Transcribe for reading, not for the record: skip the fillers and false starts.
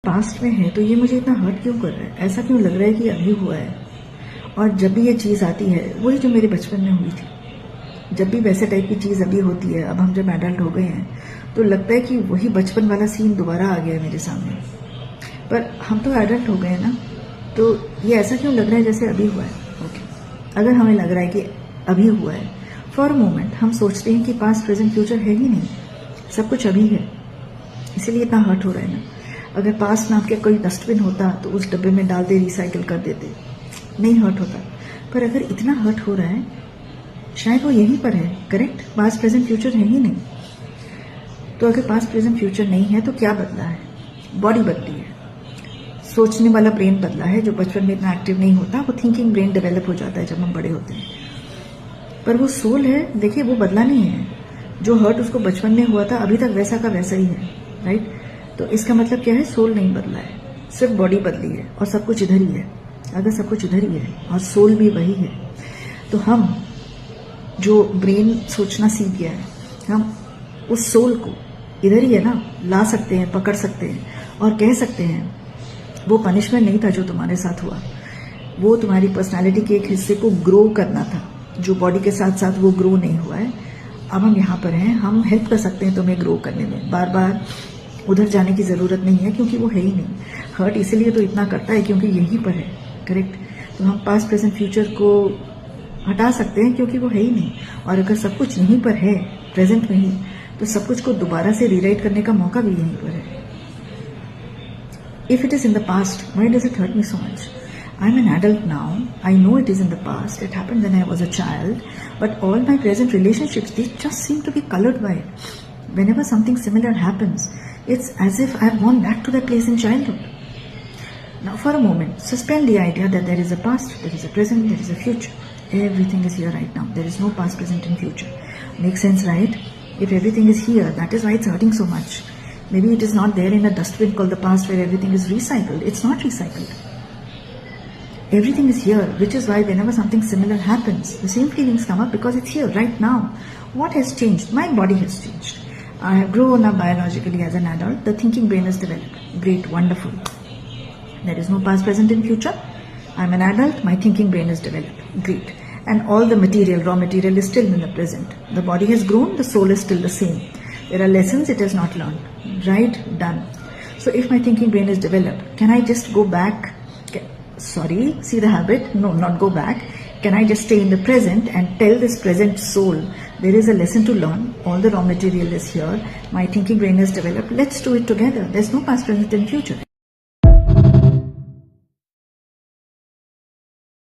Past में है तो ये मुझे इतना हर्ट क्यों कर रहा है, ऐसा क्यों लग रहा है कि अभी हुआ है। और जब भी ये चीज़ आती है वही जो मेरे बचपन में हुई थी। जब भी वैसे टाइप की चीज़ अभी होती है, अब हम जब एडल्ट हो गए हैं तो लगता है कि वही बचपन वाला सीन दोबारा आ गया है मेरे सामने। पर हम तो एडल्ट हो गए हैं ना, तो ये ऐसा क्यों लग रहा है जैसे अभी हुआ है। ओके, अगर हमें लग रहा है कि अभी हुआ है, फॉर अ मोमेंट हम सोचते हैं कि पास्ट प्रेजेंट फ्यूचर है ही नहीं, सब कुछ अभी है, इसीलिए इतना हर्ट हो रहा है ना। अगर पास्ट नाम के कोई डस्टबिन होता तो उस डब्बे में डाल दे, रिसाइकिल कर देते, नहीं हर्ट होता। पर अगर इतना हर्ट हो रहा है, शायद वो यहीं पर है। करेक्ट, पास्ट प्रेजेंट फ्यूचर है ही नहीं। तो अगर पास्ट प्रेजेंट फ्यूचर नहीं है तो क्या बदला है? बॉडी बदली है, सोचने वाला ब्रेन बदला है। जो बचपन में इतना एक्टिव नहीं होता, वो थिंकिंग ब्रेन डेवलप हो जाता है जब हम बड़े होते हैं। पर वो सोल है, देखिए, वो बदला नहीं है। जो हर्ट उसको बचपन में हुआ था अभी तक वैसा का वैसा ही है, राइट। तो इसका मतलब क्या है? सोल नहीं बदला है, सिर्फ बॉडी बदली है और सब कुछ इधर ही है। अगर सब कुछ इधर ही है और सोल भी वही है, तो हम जो ब्रेन सोचना सीख गया है, हम उस सोल को इधर ही है ना ला सकते हैं, पकड़ सकते हैं और कह सकते हैं वो पनिशमेंट नहीं था जो तुम्हारे साथ हुआ, वो तुम्हारी पर्सनालिटी के एक हिस्से को ग्रो करना था, जो बॉडी के साथ साथ वो ग्रो नहीं हुआ है। अब हम यहाँ पर हैं, हम हेल्प कर सकते हैं तुम्हें ग्रो करने में। बार बार उधर जाने की जरूरत नहीं है, क्योंकि वो है ही नहीं। हर्ट इसीलिए तो इतना करता है क्योंकि यहीं पर है। करेक्ट, तो हम पास्ट प्रेजेंट फ्यूचर को हटा सकते हैं क्योंकि वो है ही नहीं। और अगर सब कुछ यहीं पर है, प्रेजेंट में ही, तो सब कुछ को दोबारा से रीराइट करने का मौका भी यहीं पर है। If it is in the past, why does it hurt me so much? I'm an adult now. I know it is in the past. It happened when I was a child. But all my present relationships, they just seem to be colored by it. Whenever something similar happens, it's as if I've gone back to that place in childhood. Now for a moment, suspend the idea that there is a past, there is a present, there is a future. Everything is here right now. There is no past, present and future. Makes sense, right? If everything is here, that is why it's hurting so much. Maybe it is not there in a dustbin called the past where everything is recycled. It's not recycled. Everything is here, which is why whenever something similar happens, the same feelings come up because it's here right now. What has changed? My body has changed. I have grown up biologically as an adult. The thinking brain is developed. Great, wonderful. There is no past, present and future. I'm an adult. My thinking brain is developed. Great. And all the material, raw material is still in the present. The body has grown. The soul is still the same. There are lessons it has not learned. Right? Done. So if my thinking brain is developed, can I just go back? Sorry, see the habit? No, not go back. Can I just stay in the present and tell this present soul, there is a lesson to learn. All the raw material is here. My thinking brain is developed. Let's do it together. There's no past, present and future.